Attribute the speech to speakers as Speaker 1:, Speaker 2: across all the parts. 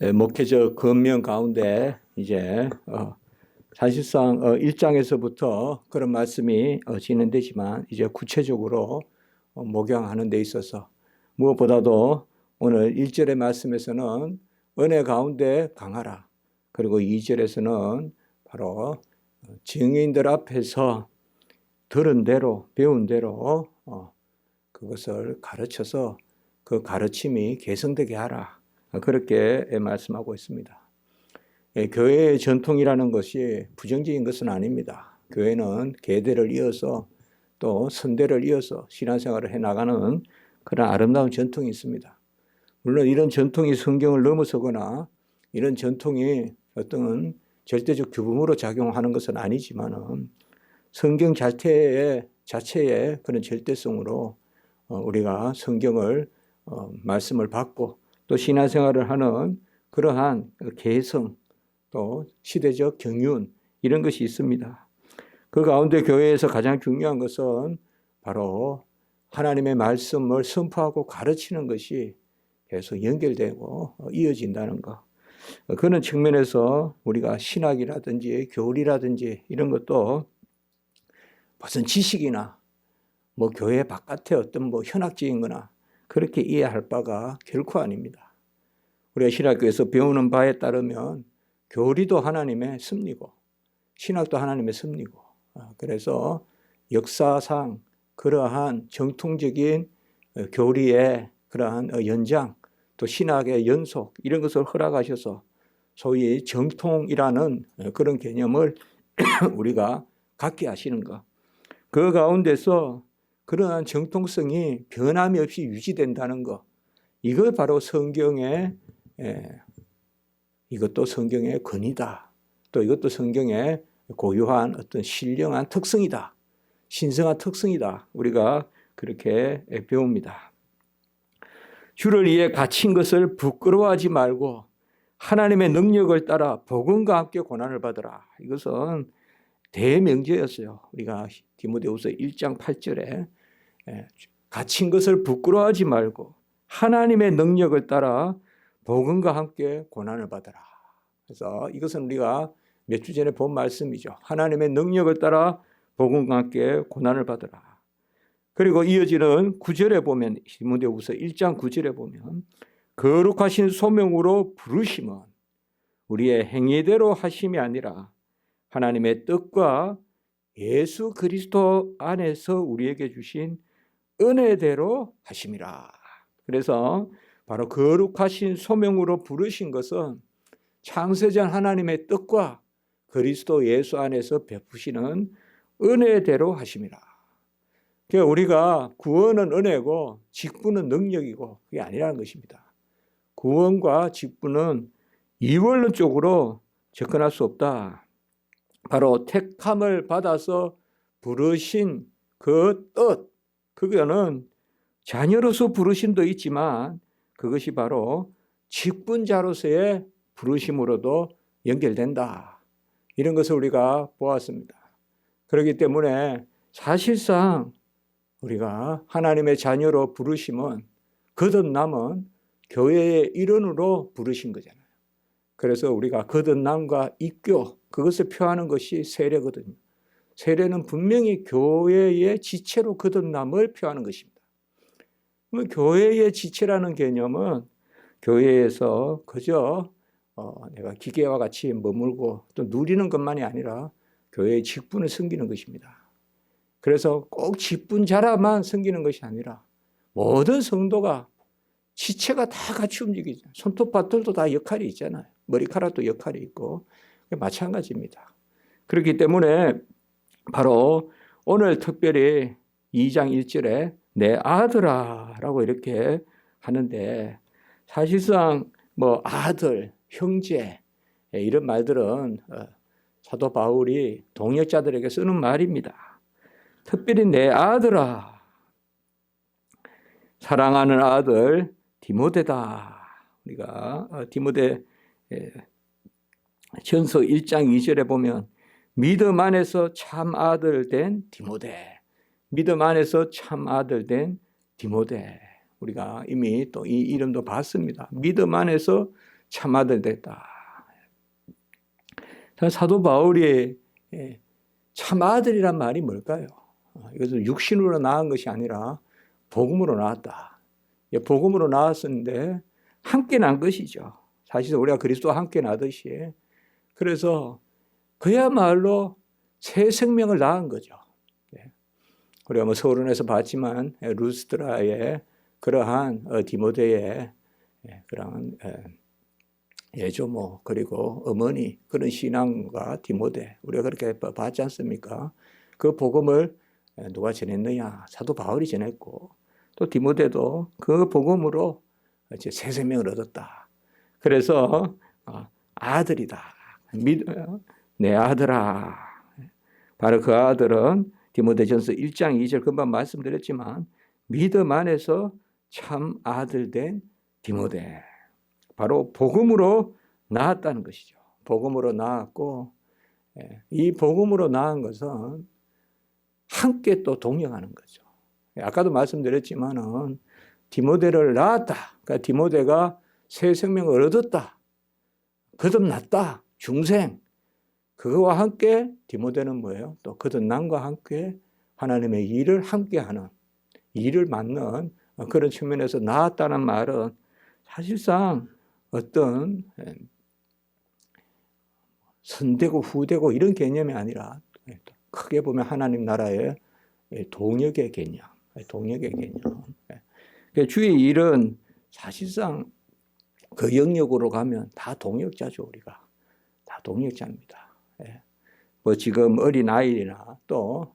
Speaker 1: 목회적 권면 가운데 이제 사실상 1장에서부터 그런 말씀이 진행되지만 이제 구체적으로 목양하는 데 있어서 무엇보다도 오늘 1절의 말씀에서는 은혜 가운데 강하라. 그리고 2절에서는 바로 증인들 앞에서 들은 대로 배운 대로 그것을 가르쳐서 그 가르침이 개성되게 하라. 그렇게 말씀하고 있습니다. 교회의 전통이라는 것이 부정적인 것은 아닙니다. 교회는 계대를 이어서 또 선대를 이어서 신앙생활을 해나가는 그런 아름다운 전통이 있습니다. 물론 이런 전통이 성경을 넘어서거나 이런 전통이 어떤 절대적 규범으로 작용하는 것은 아니지만은 성경 자체의 그런 절대성으로 우리가 성경을 말씀을 받고 또 신앙생활을 하는 그러한 개성 또 시대적 경륜 이런 것이 있습니다. 그 가운데 교회에서 가장 중요한 것은 바로 하나님의 말씀을 선포하고 가르치는 것이 계속 연결되고 이어진다는 것. 그런 측면에서 우리가 신학이라든지 교리라든지 이런 것도 무슨 지식이나 뭐 교회 바깥에 어떤 뭐 현학적인 거나 그렇게 이해할 바가 결코 아닙니다. 우리가 신학교에서 배우는 바에 따르면 교리도 하나님의 섭리고 신학도 하나님의 섭리고 그래서 역사상 그러한 정통적인 교리의 그러한 연장 또 신학의 연속 이런 것을 허락하셔서 소위 정통이라는 그런 개념을 우리가 갖게 하시는 것. 그 가운데서 그러한 정통성이 변함이 없이 유지된다는 것. 이걸 바로 이것도 성경의 권위다. 또 이것도 성경의 고유한 어떤 신령한 특성이다. 신성한 특성이다. 우리가 그렇게 배웁니다. 주를 위해 갇힌 것을 부끄러워하지 말고 하나님의 능력을 따라 복음과 함께 고난을 받으라. 이것은 대명제였어요. 우리가 디모데후서 1장 8절에 갇힌 것을 부끄러워하지 말고 하나님의 능력을 따라 복음과 함께 고난을 받으라. 그래서 이것은 우리가 몇 주 전에 본 말씀이죠. 하나님의 능력을 따라 복음과 함께 고난을 받으라. 그리고 이어지는 9절에 보면 디모데후서 1장 9절에 보면 거룩하신 소명으로 부르심은 우리의 행위대로 하심이 아니라 하나님의 뜻과 예수 그리스도 안에서 우리에게 주신 은혜대로 하심이라. 그래서 바로 거룩하신 소명으로 부르신 것은 창세전 하나님의 뜻과 그리스도 예수 안에서 베푸시는 은혜대로 하심이라. 그러니까 우리가 구원은 은혜고 직분은 능력이고 그게 아니라는 것입니다. 구원과 직분은 이원론적으로 접근할 수 없다. 바로 택함을 받아서 부르신 그 뜻, 그거는 자녀로서 부르심도 있지만 그것이 바로 직분자로서의 부르심으로도 연결된다. 이런 것을 우리가 보았습니다. 그렇기 때문에 사실상 우리가 하나님의 자녀로 부르심은 거듭남은 교회의 일원으로 부르신 거잖아요. 그래서 우리가 거듭남과 입교 그것을 표하는 것이 세례거든요. 세례는 분명히 교회의 지체로 거듭남을 표하는 것입니다. 교회의 지체라는 개념은 교회에서 그저 내가 기계와 같이 머물고 또 누리는 것만이 아니라 교회의 직분을 섬기는 것입니다. 그래서 꼭 직분자라만 섬기는 것이 아니라 모든 성도가 지체가 다 같이 움직이죠. 손톱발들도 다 역할이 있잖아요. 머리카락도 역할이 있고 마찬가지입니다. 그렇기 때문에 바로 오늘 특별히 2장 1절에 내 아들아 라고 이렇게 하는데 사실상 뭐 아들, 형제 이런 말들은 사도 바울이 동역자들에게 쓰는 말입니다. 특별히 내 아들아, 사랑하는 아들 디모데다. 우리가 디모데 전서 1장 2절에 보면 믿음 안에서 참 아들 된 디모데, 믿음 안에서 참 아들 된 디모데. 우리가 이미 또 이 이름도 봤습니다. 믿음 안에서 참 아들 됐다. 사도 바울이 참 아들이란 말이 뭘까요? 이것은 육신으로 낳은 것이 아니라 복음으로 낳았다. 복음으로 낳았었는데 함께 난 것이죠. 사실 우리가 그리스도와 함께 나듯이. 그래서 그야말로 새 생명을 낳은 거죠. 우리가 뭐 서론에서 봤지만 루스드라의 그러한 디모데의 그러한 예조모 그리고 어머니 그런 신앙과 디모데 우리가 그렇게 봤지 않습니까? 그 복음을 누가 전했느냐? 사도 바울이 전했고 또 디모데도 그 복음으로 이제 새 생명을 얻었다. 그래서 아들이다. 내 아들아. 바로 그 아들은 디모데전서 1장 2절 금방 말씀드렸지만 믿음 안에서 참 아들 된 디모데. 바로 복음으로 낳았다는 것이죠. 복음으로 낳았고 이 복음으로 낳은 것은 함께 또 동역하는 거죠. 아까도 말씀드렸지만은 디모데를 낳았다. 그러니까 디모데가 새 생명을 얻었다. 거듭났다. 중생. 그거와 함께 디모데는 뭐예요? 또 거듭남과 함께 하나님의 일을 함께하는 일을 맡는 그런 측면에서 낳았다는 말은 사실상 어떤 선대고 후대고 이런 개념이 아니라 크게 보면 하나님 나라의 동역의 개념, 동역의 개념. 주의 일은 사실상 그 영역으로 가면 다 동역자죠, 우리가. 다 동역자입니다. 뭐 지금 어린아이나 또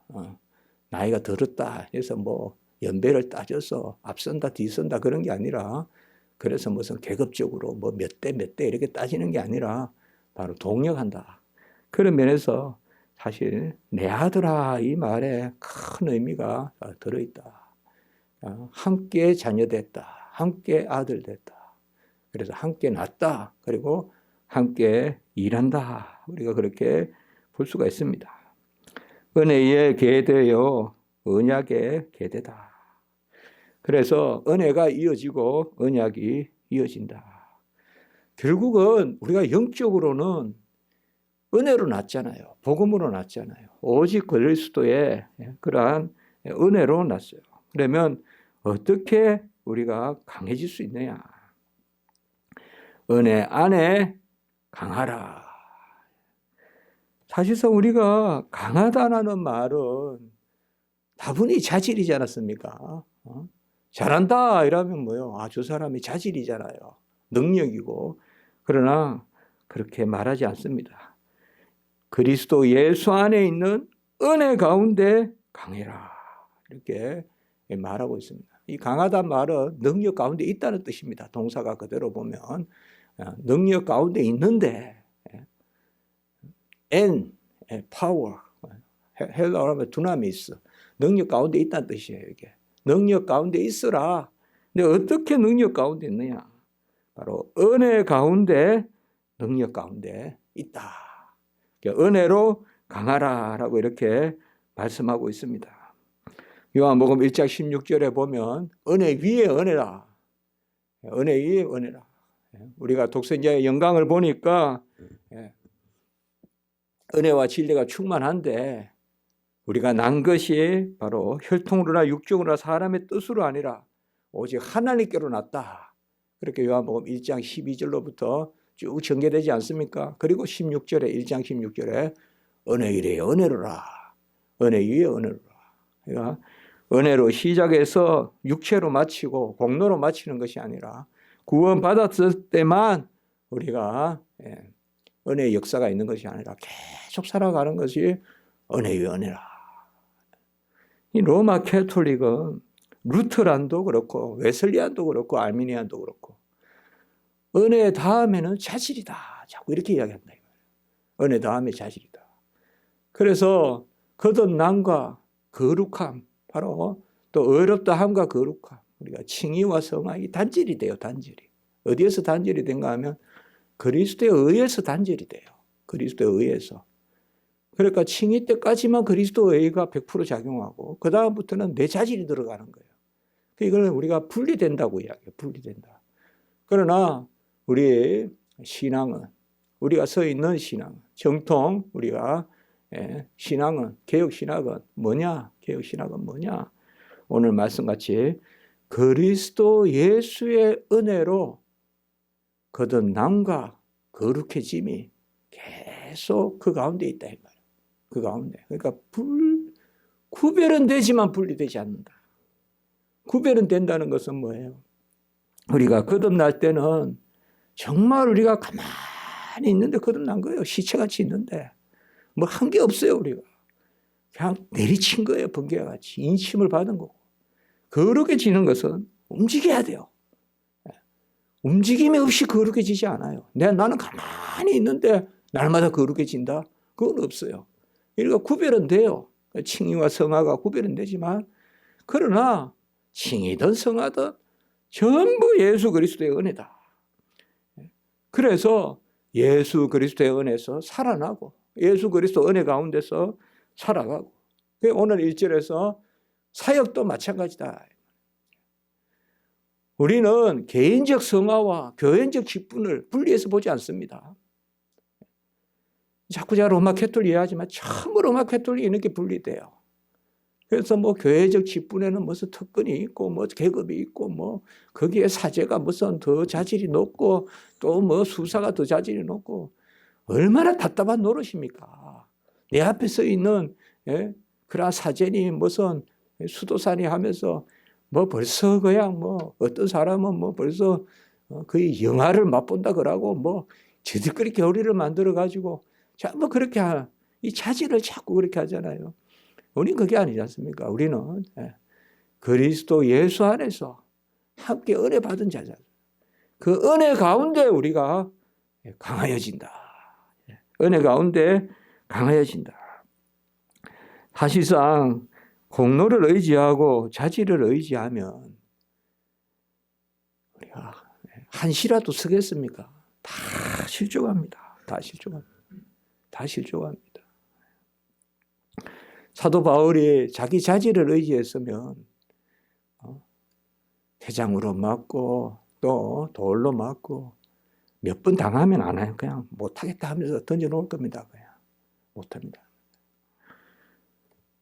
Speaker 1: 나이가 들었다 해서 뭐 연배를 따져서 앞선다 뒤선다 그런 게 아니라 그래서 무슨 계급적으로 뭐 몇 대 이렇게 따지는 게 아니라 바로 동역한다. 그런 면에서 사실 내 아들아 이 말에 큰 의미가 들어있다. 함께 자녀됐다. 함께 아들 됐다. 그래서 함께 낳았다. 그리고 함께 일한다. 우리가 그렇게 볼 수가 있습니다. 은혜의 계대요 언약의 계대다. 그래서 은혜가 이어지고 언약이 이어진다. 결국은 우리가 영적으로는 은혜로 났잖아요. 복음으로 났잖아요. 오직 그리스도의 그러한 은혜로 났어요. 그러면 어떻게 우리가 강해질 수 있느냐? 은혜 안에 강하라. 사실상 우리가 강하다라는 말은 다분히 자질이지 않았습니까? 잘한다 이러면 뭐요? 저 사람이 자질이잖아요. 능력이고. 그러나 그렇게 말하지 않습니다. 그리스도 예수 안에 있는 은혜 가운데 강해라. 이렇게 말하고 있습니다. 이 강하다는 말은 능력 가운데 있다는 뜻입니다. 동사가 그대로 보면 능력 가운데 있는데 and power 헬라어로 하면 두나미스 능력 가운데 있다는 뜻이에요. 이게 능력 가운데 있으라. 근데 어떻게 능력 가운데 있느냐? 바로 은혜 가운데 능력 가운데 있다. 은혜로 강하라라고 이렇게 말씀하고 있습니다. 요한복음 1장 16절에 보면 은혜 위에 은혜라. 은혜 위에 은혜라. 우리가 독생자의 영광을 보니까 은혜와 진리가 충만한데 우리가 난 것이 바로 혈통으로나 육정으로나 사람의 뜻으로 아니라 오직 하나님께로 났다. 그렇게 요한복음 1장 12절로부터 쭉 전개되지 않습니까? 그리고 16절에 1장 16절에 은혜 위에 은혜로라. 은혜 위에 은혜로라. 그러니까 은혜로 시작해서 육체로 마치고 공로로 마치는 것이 아니라 구원 받았을 때만 우리가 은혜의 역사가 있는 것이 아니라 계속 살아가는 것이 은혜 위에 은혜라. 이 로마 캐톨릭은 루터란도 그렇고 웨슬리안도 그렇고 알미니안도 그렇고 은혜 다음에는 자질이다. 자꾸 이렇게 이야기한다. 은혜 다음에 자질이다. 그래서 거듭남과 거룩함 바로 또 어렵다함과 거룩함 우리가 칭의와 성화이 단절이 돼요. 단절이. 어디에서 단절이 된가 하면 그리스도에 의해서 단절이 돼요. 그리스도에 의해서. 그러니까 칭의 때까지만 그리스도의 의가 100% 작용하고 그 다음부터는 내 자질이 들어가는 거예요. 이걸 우리가 분리된다고 이야기해요. 분리된다. 그러나 우리 신앙은, 우리가 서 있는 신앙, 정통 우리가 신앙은, 개혁신학은 뭐냐? 개혁신학은 뭐냐? 오늘 말씀같이 그리스도 예수의 은혜로 거듭 남과 거룩해짐이 계속 그 가운데 있다 이 말이에요. 그 가운데. 그러니까 구별은 되지만 분리되지 않는다. 구별은 된다는 것은 뭐예요? 우리가 거듭날 때는 정말 우리가 가만히 있는데 거듭난 거예요. 시체같이 있는데 뭐 한 게 없어요. 우리가 그냥 내리친 거예요. 번개와 같이 인침을 받은 거고. 거룩해지는 것은 움직여야 돼요. 움직임이 없이 거룩해지지 않아요. 나는 가만히 있는데 날마다 거룩해진다? 그건 없어요. 그러니까 구별은 돼요. 칭의와 성화가 구별은 되지만, 그러나 칭의든 성화든 전부 예수 그리스도의 은혜다. 그래서 예수 그리스도의 은혜에서 살아나고 예수 그리스도 은혜 가운데서 살아가고, 오늘 1절에서 사역도 마찬가지다. 우리는 개인적 성화와 교회적 직분을 분리해서 보지 않습니다. 자꾸 제가 로마 캐톨릭 이야기하지만 전부 로마 캐톨릭이 이렇게 분리돼요. 그래서 뭐 교회적 직분에는 무슨 특권이 있고 뭐 계급이 있고 뭐 거기에 사제가 무슨 더 자질이 높고 또 뭐 수사가 더 자질이 높고, 얼마나 답답한 노릇입니까? 내 앞에 서 있는 그러한 사제니 무슨 수도사니 하면서 뭐 벌써 그냥 뭐 어떤 사람은 뭐 벌써 거의 영화를 맛본다 그러고 뭐 저들끼리 교리를 만들어 가지고 뭐 그렇게 이 자질을 자꾸 그렇게 하잖아요. 우리는 그게 아니지 않습니까? 우리는 그리스도 예수 안에서 함께 은혜 받은 자잖아요. 그 은혜 가운데 우리가 강하여진다. 은혜 가운데 강하여진다. 사실상 공로를 의지하고 자질을 의지하면 우리가 한시라도 서겠습니까? 다 실족합니다. 다 실족합니다. 다 실족합니다. 사도 바울이 자기 자질을 의지했으면 회장으로 맞고 또 돌로 맞고 몇 번 당하면 안 해요. 그냥 못하겠다 하면서 던져놓을 겁니다. 그냥 못합니다.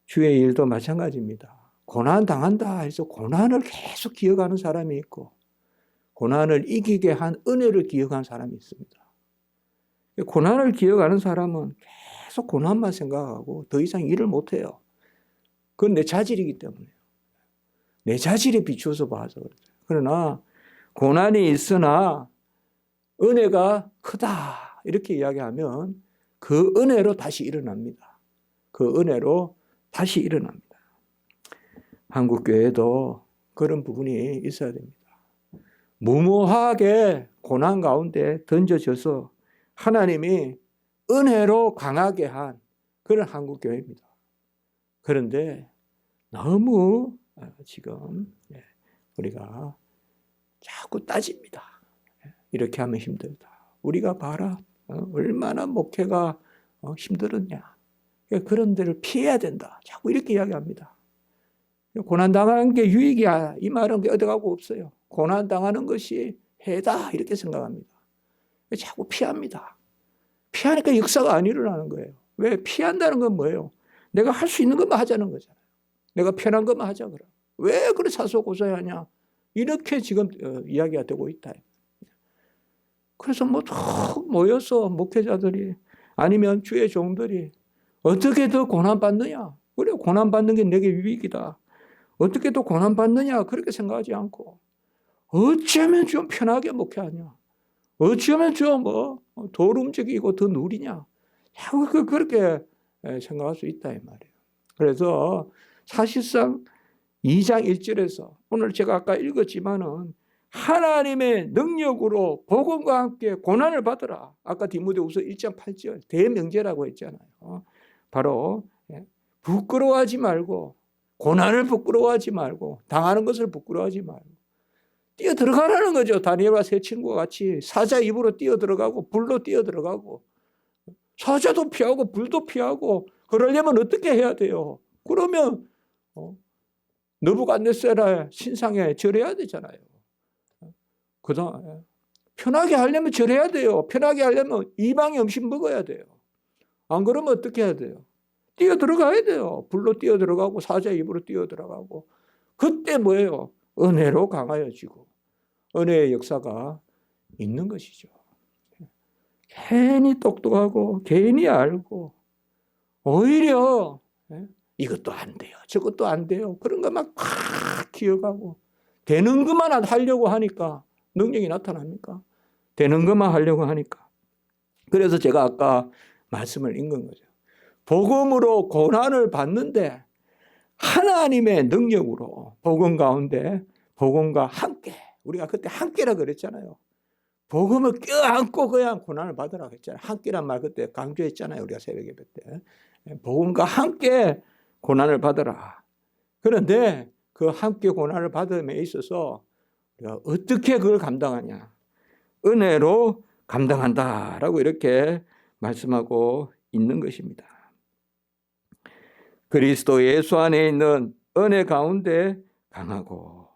Speaker 1: 주의 일도 마찬가지입니다. 고난 당한다 해서 고난을 계속 기억하는 사람이 있고, 고난을 이기게 한 은혜를 기억하는 사람이 있습니다. 고난을 기억하는 사람은 계속 고난만 생각하고 더 이상 일을 못해요. 그건 내 자질이기 때문에요. 내 자질에 비추어서 봐서 그렇죠. 그러나 고난이 있으나 은혜가 크다 이렇게 이야기하면 그 은혜로 다시 일어납니다. 그 은혜로 다시 일어납니다. 한국교회도 그런 부분이 있어야 됩니다. 무모하게 고난 가운데 던져져서 하나님이 은혜로 강하게 한 그런 한국교회입니다. 그런데 너무 지금 우리가 자꾸 따집니다. 이렇게 하면 힘들다. 우리가 봐라. 얼마나 목회가 힘들었냐. 그런 데를 피해야 된다. 자꾸 이렇게 이야기합니다. 고난당하는 게 유익이야. 이 말은 얻어가고 없어요. 고난당하는 것이 해다. 이렇게 생각합니다. 자꾸 피합니다. 피하니까 역사가 안 일어나는 거예요. 왜? 피한다는 건 뭐예요? 내가 할 수 있는 것만 하자는 거잖아요. 내가 편한 것만 하자 그럼. 왜 그래 사소고사하냐? 이렇게 지금 이야기가 되고 있다. 그래서 뭐 툭 모여서 목회자들이 아니면 주의 종들이 어떻게 더 고난받느냐? 그래 고난받는 게 내게 유익이다. 어떻게 더 고난받느냐? 그렇게 생각하지 않고 어쩌면 좀 편하게 목회하냐? 어쩌면 좀 덜 움직이고 더 누리냐? 그렇게 생각할 수 있다 이 말이에요. 그래서 사실상 2장 1절에서 오늘 제가 아까 읽었지만은 하나님의 능력으로 복음과 함께 고난을 받으라. 아까 디모데후서 1장 8절 대명제라고 했잖아요. 바로 부끄러워하지 말고 고난을 부끄러워하지 말고 당하는 것을 부끄러워하지 말고 뛰어 들어가라는 거죠. 다니엘과 세 친구와 같이 사자 입으로 뛰어 들어가고 불로 뛰어 들어가고 사자도 피하고 불도 피하고 그러려면 어떻게 해야 돼요? 그러면 느부갓네살의 신상에 절해야 되잖아요. 그다음 편하게 하려면 절해야 돼요. 편하게 하려면 이방의 음식 먹어야 돼요. 안 그러면 어떻게 해야 돼요? 뛰어 들어가야 돼요. 불로 뛰어 들어가고 사자 입으로 뛰어 들어가고. 그때 뭐예요? 은혜로 강하여지고 은혜의 역사가 있는 것이죠. 괜히 똑똑하고 괜히 알고 오히려 이것도 안 돼요. 저것도 안 돼요. 그런 거 막 기억하고 되는 것만 하려고 하니까 능력이 나타납니까? 되는 것만 하려고 하니까. 그래서 제가 아까 말씀을 읽은 거죠. 복음으로 고난을 받는데 하나님의 능력으로 복음 가운데 복음과 함께, 우리가 그때 함께라 그랬잖아요. 복음을 껴안고 그냥 고난을 받으라고 했잖아요. 함께란 말 그때 강조했잖아요. 우리가 새벽 예배 때. 복음과 함께 고난을 받으라. 그런데 그 함께 고난을 받음에 있어서 우리가 어떻게 그걸 감당하냐? 은혜로 감당한다라고 이렇게 말씀하고 있는 것입니다. 그리스도 예수 안에 있는 은혜 가운데 강하고,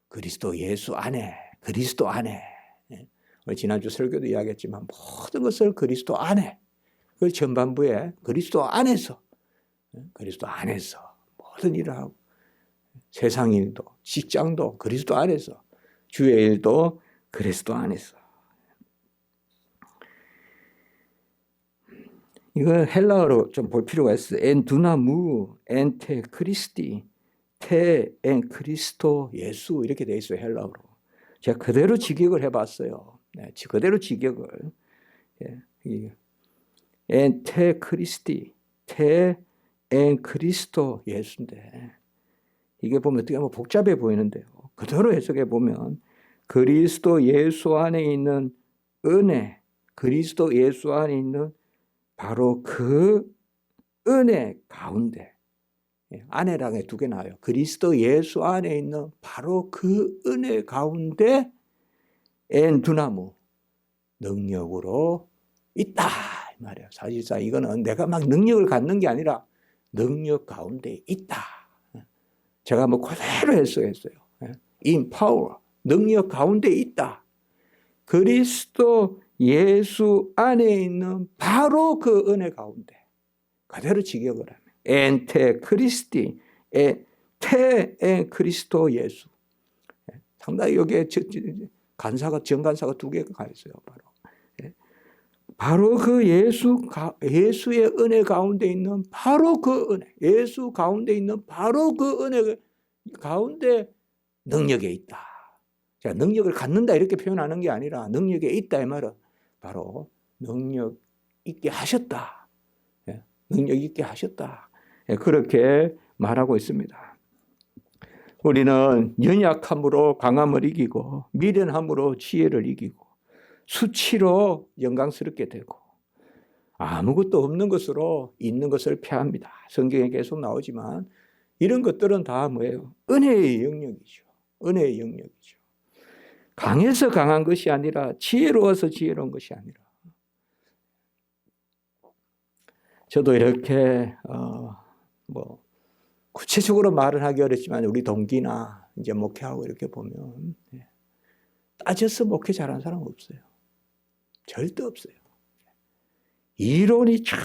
Speaker 1: 그리스도 예수 안에, 그리스도 안에. 지난주 설교도 이야기했지만 모든 것을 그리스도 안에, 그 전반부에 그리스도 안에서, 그리스도 안에서 모든 일을 하고, 세상 일도, 직장도 그리스도 안에서, 주의 일도 그리스도 안에서. 이거 헬라어로 좀 볼 필요가 있어요. 엔 두나무, 엔테 크리스티, 테 엔 크리스토 예수 이렇게 돼 있어요. 헬라어로. 제가 그대로 직역을 해봤어요. 네, 그대로 직역을. 엔테 크리스티, 테 엔 크리스토 예수인데 이게 보면 어떻게 보면 복잡해 보이는데요. 그대로 해석해 보면 그리스도 예수 안에 있는 은혜, 그리스도 예수 안에 있는 바로 그 은혜 가운데, 안에랑에 두 개 나와요. 그리스도 예수 안에 있는 바로 그 은혜 가운데 엔 두나무, 능력으로 있다 이 말이에요. 사실상 이거는 내가 막 능력을 갖는 게 아니라 능력 가운데 있다. 제가 뭐 그대로 해석했어요. In power, 능력 가운데 있다. 그리스도 예수 안에 있는 바로 그 은혜 가운데 그대로 직역을 하면 엔테 크리스티, 테 엔 크리스토 예수. 상당히 여기에 간사가 정간사가 두 개가 가 있어요. 바로 그 예수의 은혜 가운데 있는 바로 그 은혜, 예수 가운데 있는 바로 그 은혜 가운데 능력에 있다. 자, 능력을 갖는다 이렇게 표현하는 게 아니라 능력에 있다 이 말은 바로 능력 있게 하셨다. 능력 있게 하셨다. 그렇게 말하고 있습니다. 우리는 연약함으로 강함을 이기고 미련함으로 지혜를 이기고 수치로 영광스럽게 되고 아무것도 없는 것으로 있는 것을 패합니다. 성경에 계속 나오지만 이런 것들은 다 뭐예요? 은혜의 영역이죠. 은혜의 영역이죠. 강해서 강한 것이 아니라 지혜로워서 지혜로운 것이 아니라. 저도 이렇게 뭐 구체적으로 말을 하기 어렵지만 우리 동기나 이제 목회하고 이렇게 보면 따져서 목회 잘하는 사람 없어요. 절대 없어요. 이론이 쫙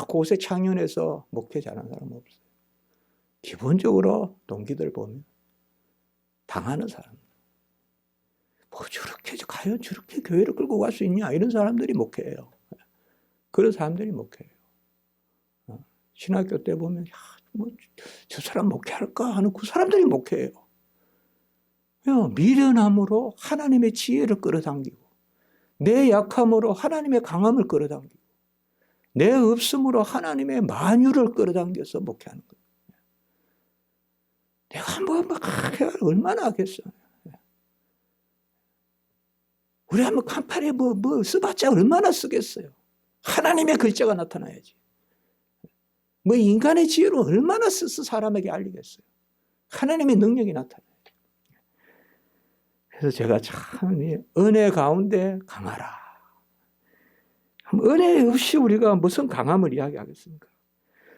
Speaker 1: 곳에 창연해서 목회 잘하는 사람 없어요. 기본적으로 동기들 보면 당하는 사람. 뭐 저렇게 과연 저렇게 교회를 끌고 갈 수 있냐 이런 사람들이 목회예요. 그런 사람들이 목회예요. 신학교 때 보면 뭐 저 사람 목회할까 하는 그 사람들이 목회예요. 미련함으로 하나님의 지혜를 끌어당기고 내 약함으로 하나님의 강함을 끌어당기고 내 없음으로 하나님의 만유를 끌어당겨서 목회하는 거예요. 내가 한번 막 얼마나 하겠어요. 우리 한번 간판에 뭐 써봤자 얼마나 쓰겠어요. 하나님의 글자가 나타나야지. 뭐 인간의 지혜로 얼마나 써서 사람에게 알리겠어요. 하나님의 능력이 나타나야지. 그래서 제가 참 은혜 가운데 강하라. 은혜 없이 우리가 무슨 강함을 이야기하겠습니까?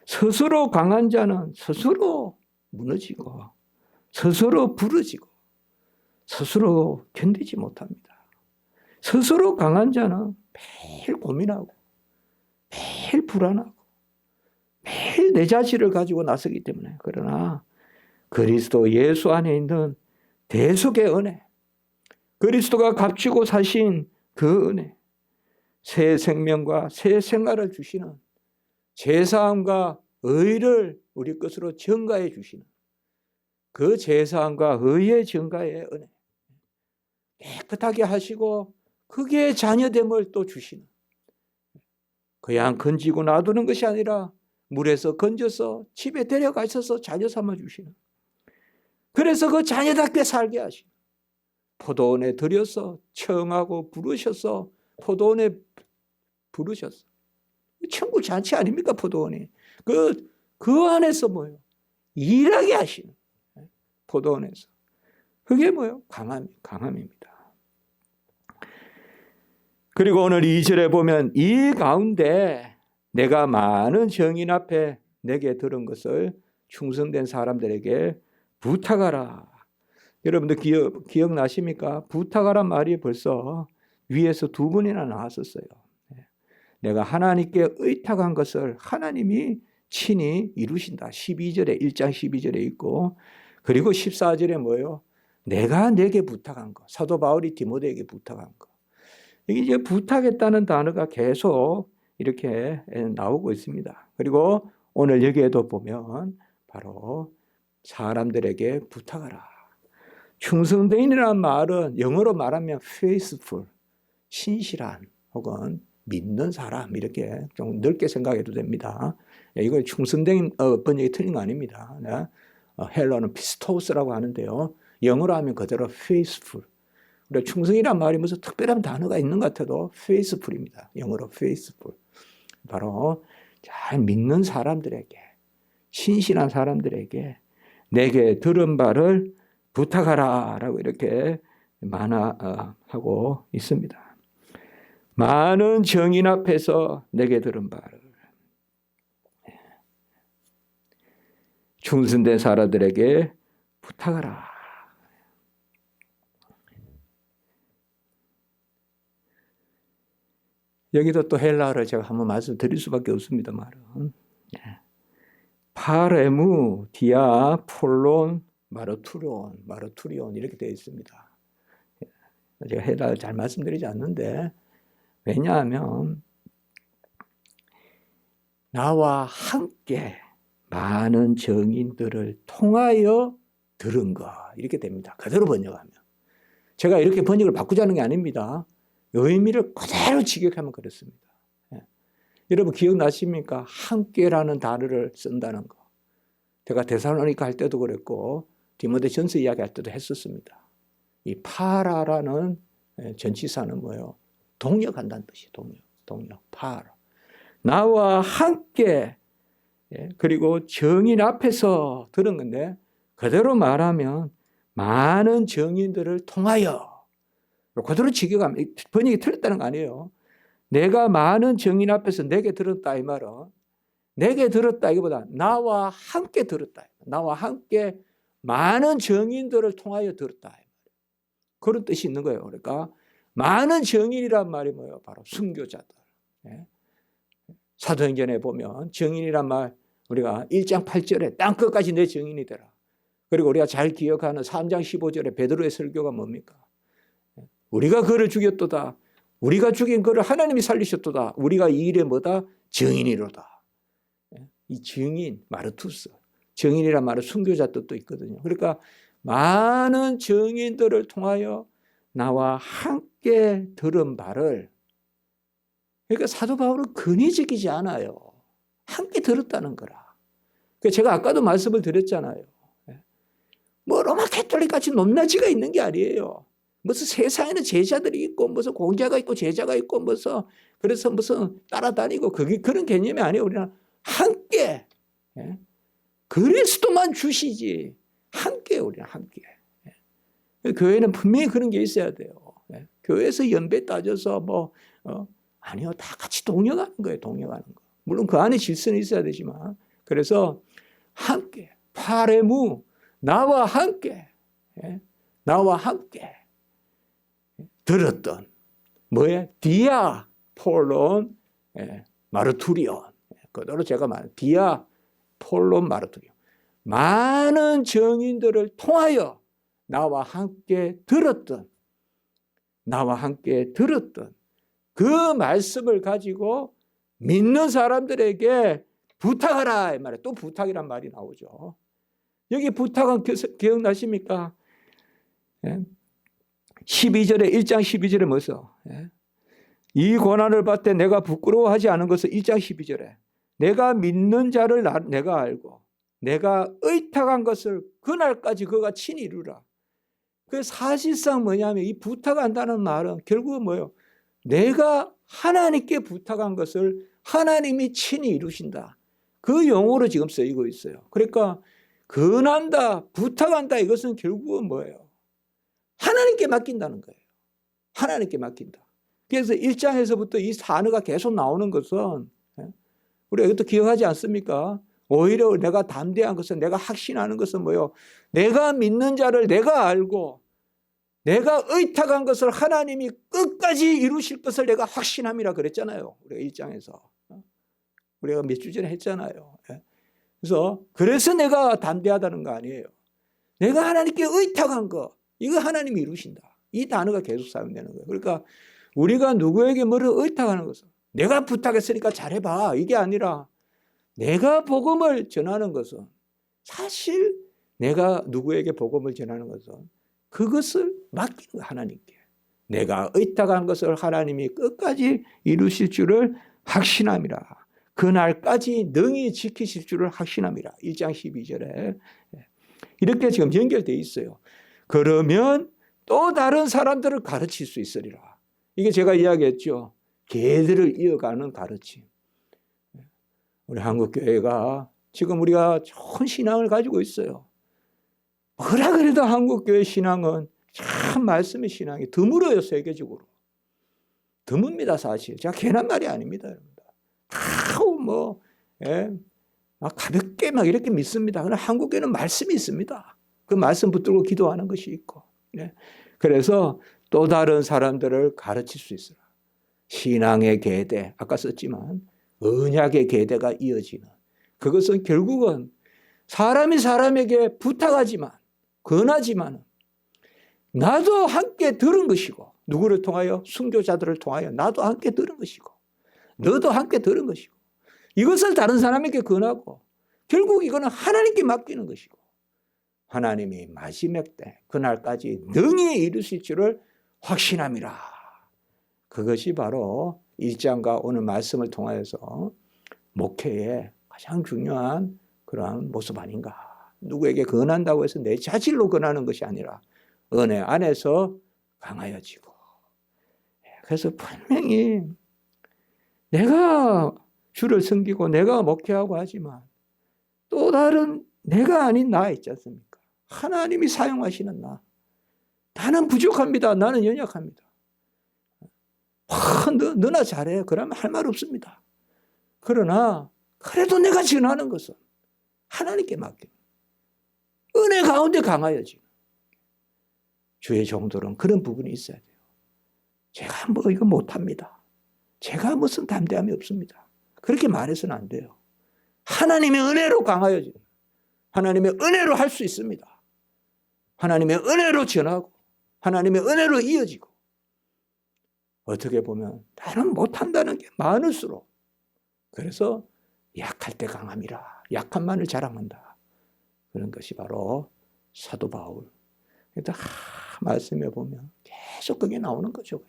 Speaker 1: 스스로 강한 자는 스스로 무너지고 스스로 부러지고 스스로 견디지 못합니다. 스스로 강한 자는 매일 고민하고 매일 불안하고 매일 내 자신을 가지고 나서기 때문에. 그러나 그리스도 예수 안에 있는 대속의 은혜, 그리스도가 값지고 사신 그 은혜, 새 생명과 새 생활을 주시는 제사함과 의를 우리 것으로 증가해 주시는 그 제사함과 의의 증가의 은혜, 깨끗하게 하시고 그게 자녀됨을 또 주시는, 그냥 건지고 놔두는 것이 아니라 물에서 건져서 집에 데려가셔서 자녀 삼아 주시는, 그래서 그 자녀답게 살게 하시는, 포도원에 들여서 청하고 부르셔서 포도원에 부르셨어. 천국 잔치 아닙니까? 포도원이. 그 안에서 뭐예요? 일하게 하시는, 포도원에서. 그게 뭐예요? 강함입니다. 그리고 오늘 2절에 보면 이 가운데 내가 많은 정인 앞에 내게 들은 것을 충성된 사람들에게 부탁하라. 여러분들 기억나십니까? 부탁하란 말이 벌써 위에서 두 번이나 나왔었어요. 내가 하나님께 의탁한 것을 하나님이 친히 이루신다. 12절에 1장 12절에 있고, 그리고 14절에 뭐예요? 내가 내게 부탁한 거. 사도 바울이 디모데에게 부탁한 거. 이게 이제 부탁했다는 단어가 계속 이렇게 나오고 있습니다. 그리고 오늘 여기에도 보면 바로 사람들에게 부탁하라. 충성되인이라는 말은 영어로 말하면 faithful, 신실한 혹은 믿는 사람, 이렇게 좀 넓게 생각해도 됩니다. 이거 충성된 번역이 틀린 거 아닙니다. 헬러는 피스토스라고 하는데요. 영어로 하면 그대로 faithful. 우리가 충성이란 말이 무슨 특별한 단어가 있는 것 같아도 faithful입니다. 영어로 faithful. 바로 잘 믿는 사람들에게, 신실한 사람들에게 내게 들은 바를 부탁하라 라고 이렇게 만화하고 있습니다. 많은 정인 앞에서 내게 들은 바를, 충성된 사람들에게 부탁하라. 여기도 또 헬라어를 제가 한번 말씀드릴 수밖에 없습니다만, 파레무, 디아, 폴론, 마르투리온 이렇게 되어 있습니다. 제가 헬라어를 잘 말씀드리지 않는데, 왜냐하면 나와 함께 많은 정인들을 통하여 들은 것, 이렇게 됩니다. 그대로 번역하면. 제가 이렇게 번역을 바꾸자는 게 아닙니다. 의미를 그대로 직역하면 그렇습니다. 여러분 기억나십니까? 함께라는 단어를 쓴다는 거. 제가 데살로니가 할 때도 그랬고 디모데전서 이야기할 때도 했었습니다. 이 파라라는 전치사는 뭐예요? 동역한다는 뜻이에요. 동역, 파라. 나와 함께, 그리고 정인 앞에서 들은 건데 그대로 말하면 많은 정인들을 통하여, 그대로 직역하면 번역이 틀렸다는 거 아니에요. 내가 많은 정인 앞에서 내게 들었다 이 말은 내게 들었다 이거보다 나와 함께 들었다. 나와 함께 많은 정인들을 통하여 들었다. 그런 뜻이 있는 거예요. 그러니까 많은 정인이란 말이 뭐예요? 바로 순교자들. 사도행전에 보면 정인이란 말 우리가 1장 8절에 땅끝까지 내 정인이 되라. 그리고 우리가 잘 기억하는 3장 15절에 베드로의 설교가 뭡니까? 우리가 그를 죽였도다. 우리가 죽인 그를 하나님이 살리셨도다. 우리가 이 일에 뭐다? 정인이로다. 이 정인, 마르투스. 정인이란 말은 순교자 뜻도 있거든요. 그러니까 많은 정인들을 통하여 나와 함께 들은 바를, 그러니까 사도 바울은 근위적이지 않아요. 함께 들었다는 거라. 제가 아까도 말씀을 드렸잖아요. 뭐 로마 캐톨릭같이 높낮이가 있는 게 아니에요. 무슨 세상에는 제자들이 있고 무슨 공자가 있고 제자가 있고 무슨 그래서 무슨 따라다니고 그런 개념이 아니에요. 우리는 함께, 그리스도만 주시지 함께, 우리는 함께. 교회는 분명히 그런 게 있어야 돼요. 교회에서 연배 따져서 아니요, 다 같이 동역하는 거예요. 동역하는 거. 물론 그 안에 질서는 있어야 되지만, 그래서 함께, 파레무, 나와 함께 들었던, 뭐예요? 디아 폴론 마르투리온. 그대로 제가 말한 디아 폴론 마르투리온. 많은 증인들을 통하여 나와 함께 들었던 그 말씀을 가지고 믿는 사람들에게 부탁하라 이 말이에요. 또 부탁이란 말이 나오죠. 여기 부탁은 기억나십니까? 12절에 1장 12절에 뭐서? 이 고난을 받되 내가 부끄러워하지 않은 것은 1장 12절에 내가 믿는 자를 내가 알고 내가 의탁한 것을 그날까지 그가 친히 이루라. 그 사실상 뭐냐면 이 부탁한다는 말은 결국은 뭐예요? 내가 하나님께 부탁한 것을 하나님이 친히 이루신다. 그 용어로 지금 쓰이고 있어요. 그러니까 권한다, 부탁한다 이것은 결국은 뭐예요? 하나님께 맡긴다는 거예요. 하나님께 맡긴다. 그래서 1장에서부터 이 단어가 계속 나오는 것은 우리가 이것도 기억하지 않습니까? 오히려 내가 담대한 것은 내가 확신하는 것은 뭐예요? 내가 믿는 자를 내가 알고 내가 의탁한 것을 하나님이 끝까지 이루실 것을 내가 확신함이라 그랬잖아요. 우리가 1장에서. 우리가 몇 주 전에 했잖아요. 그래서 내가 담대하다는 거 아니에요. 내가 하나님께 의탁한 거 이거 하나님이 이루신다. 이 단어가 계속 사용되는 거예요. 그러니까 우리가 누구에게 뭐를 의탁하는 것은 내가 부탁했으니까 잘해봐 이게 아니라 내가 복음을 전하는 것은 사실 내가 누구에게 복음을 전하는 것은 그것을 맡기는 거야 하나님께. 내가 의탁한 것을 하나님이 끝까지 이루실 줄을 확신함이라. 그날까지 능히 지키실 줄을 확신함이라. 1장 12절에 이렇게 지금 연결되어 있어요. 그러면 또 다른 사람들을 가르칠 수 있으리라. 이게 제가 이야기했죠. 계대를 이어가는 가르침. 우리 한국교회가 지금 우리가 좋은 신앙을 가지고 있어요. 뭐라 그래도 한국교회 신앙은 참 말씀의 신앙이 드물어요. 세계적으로. 드뭅니다 사실. 제가 괜한 말이 아닙니다. 여러분. 막 가볍게 막 이렇게 믿습니다. 그러나 한국교회는 말씀이 있습니다. 그 말씀 붙들고 기도하는 것이 있고. 그래서 또 다른 사람들을 가르칠 수 있어요. 신앙의 계대, 아까 썼지만 언약의 계대가 이어지는. 그것은 결국은 사람이 사람에게 부탁하지만, 권하지만 나도 함께 들은 것이고, 누구를 통하여? 순교자들을 통하여 나도 함께 들은 것이고, 너도 함께 들은 것이고, 이것을 다른 사람에게 권하고, 결국 이거는 하나님께 맡기는 것이고, 하나님이 마지막 때 그날까지 능히 이루실 줄을 확신함이라. 그것이 바로 1장과 오늘 말씀을 통하여서 목회의 가장 중요한 그러한 모습 아닌가. 누구에게 권한다고 해서 내 자질로 권하는 것이 아니라 은혜 안에서 강하여지고. 그래서 분명히 내가 주를 섬기고 내가 목회하고 하지만 또 다른 내가 아닌 나 있지 않습니까? 하나님이 사용하시는 나. 나는 부족합니다. 나는 연약합니다. 너나 잘해. 그러면 할 말 없습니다. 그러나 그래도 내가 전하는 것은 하나님께 맡기는 은혜 가운데 강하여지는 주의 종들은 그런 부분이 있어야 돼요. 제가 뭐 이거 못합니다. 제가 무슨 담대함이 없습니다. 그렇게 말해서는 안 돼요. 하나님의 은혜로 강하여지는, 하나님의 은혜로 할 수 있습니다. 하나님의 은혜로 전하고 하나님의 은혜로 이어지고. 어떻게 보면 나는 못한다는 게 많을수록 그래서 약할 때 강함이라. 약함만을 자랑한다. 그런 것이 바로 사도 바울. 말씀해 보면 계속 그게 나오는 거죠.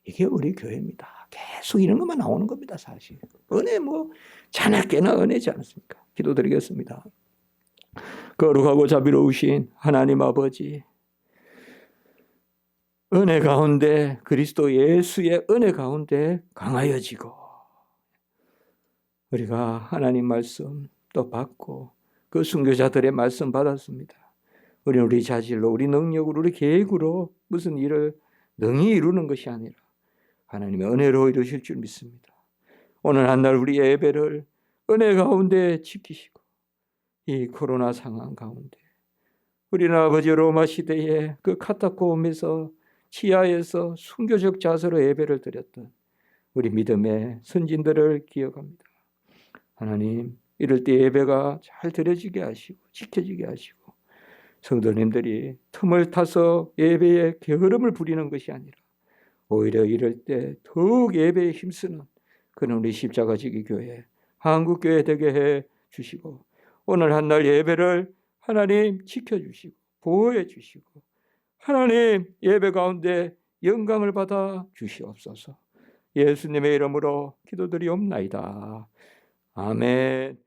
Speaker 1: 이게 우리 교회입니다. 계속 이런 것만 나오는 겁니다. 사실 은혜 자나깨나 은혜지 않습니까? 기도드리겠습니다. 거룩하고 자비로우신 하나님 아버지, 은혜 가운데 그리스도 예수의 은혜 가운데 강하여지고 우리가 하나님 말씀 또 받고 그 순교자들의 말씀 받았습니다. 우리는 우리 자질로 우리 능력으로 우리 계획으로 무슨 일을 능히 이루는 것이 아니라 하나님의 은혜로 이루실 줄 믿습니다. 오늘 한날 우리의 예배를 은혜 가운데 지키시고 이 코로나 상황 가운데 우리는 아버지 로마 시대에 그 카타콤에서 지하에서 순교적 자세로 예배를 드렸던 우리 믿음의 선진들을 기억합니다. 하나님, 이럴 때 예배가 잘 드려지게 하시고 지켜지게 하시고 성도님들이 틈을 타서 예배에 게으름을 부리는 것이 아니라 오히려 이럴 때 더욱 예배에 힘쓰는 그런 우리 십자가지기 교회, 한국교회 되게 해 주시고 오늘 한 날 예배를 하나님 지켜주시고 보호해 주시고 하나님 예배 가운데 영광을 받아 주시옵소서. 예수님의 이름으로 기도드리옵나이다. 아멘.